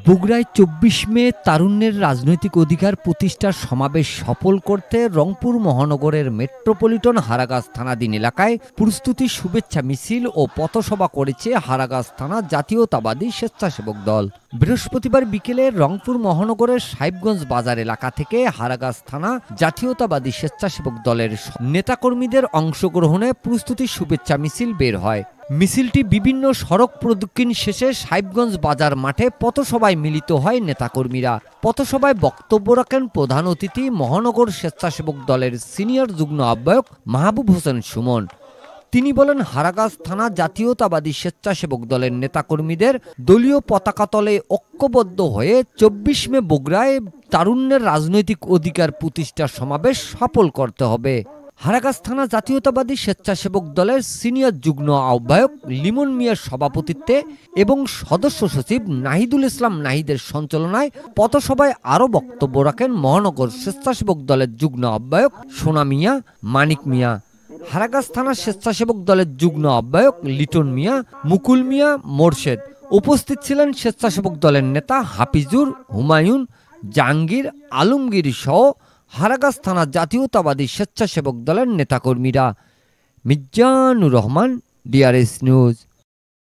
বগুড়ায় ২৪ মে তারুণ্যের রাজনৈতিক অধিকার প্রতিষ্ঠার সমাবেশ সফল করতে রংপুর মহানগরের মেট্রোপলিটন হারাগাছ থানাধীন এলাকায় প্রস্তুতি শুভেচ্ছা মিছিল ও পথসভা করেছে হারাগাছ থানা জাতীয়তাবাদী স্বেচ্ছাসেবক দল। বৃহস্পতিবার বিকেলে রংপুর মহানগরের সাহেবগঞ্জ বাজার এলাকা থেকে হারাগাছ থানা জাতীয়তাবাদী স্বেচ্ছাসেবক দলের নেতাকর্মীদের অংশগ্রহণে প্রস্তুতি শুভেচ্ছা মিছিল বের হয়। মিছিলটি বিভিন্ন সড়ক প্রদক্ষিণ শেষে সাহেবগঞ্জ বাজার মাঠে পথসভায় মিলিত হয় নেতাকর্মীরা। পথসভায় বক্তব্য রাখেন প্রধান অতিথি মহানগর স্বেচ্ছাসেবক দলের সিনিয়র যুগ্ম আহ্বায়ক মাহবুব হোসেন সুমন। তিনি বলেন, হারাগাছ থানা জাতীয়তাবাদী স্বেচ্ছাসেবক দলের নেতাকর্মীদের দলীয় পতাকা তলে ঐক্যবদ্ধ হয়ে ২৪ মে বগুড়ায় তারুণ্যের রাজনৈতিক অধিকার প্রতিষ্ঠার সমাবেশ সফল করতে হবে। হারাগাছ থানা জাতীয়তাবাদী স্বেচ্ছাসেবক দলের সিনিয়র যুগ্ম আহ্বায়ক লিমন মিয়ার সভাপতিত্বে এবং সদস্য সচিব নাহিদুল ইসলাম নাহিদের সঞ্চালনায় পথসভায় আরও বক্তব্য রাখেন মহানগর স্বেচ্ছাসেবক দলের যুগ্ম আহ্বায়ক সোনা মিয়া, মানিক মিয়া, হারাগাছ থানা স্বেচ্ছাসেবক দলের যুগ্ম আহ্বায়ক লিটন মিয়া, মুকুল মিয়া, মোরশেদ। উপস্থিত ছিলেন স্বেচ্ছাসেবক দলের নেতা হাফিজুর, হুমায়ুন, জাহাঙ্গীর, আলমগীর সহ হারাগাছ থানা জাতীয়তাবাদী স্বেচ্ছাসেবক দলের নেতাকর্মীরা। Mizanur Rahman, DRS news.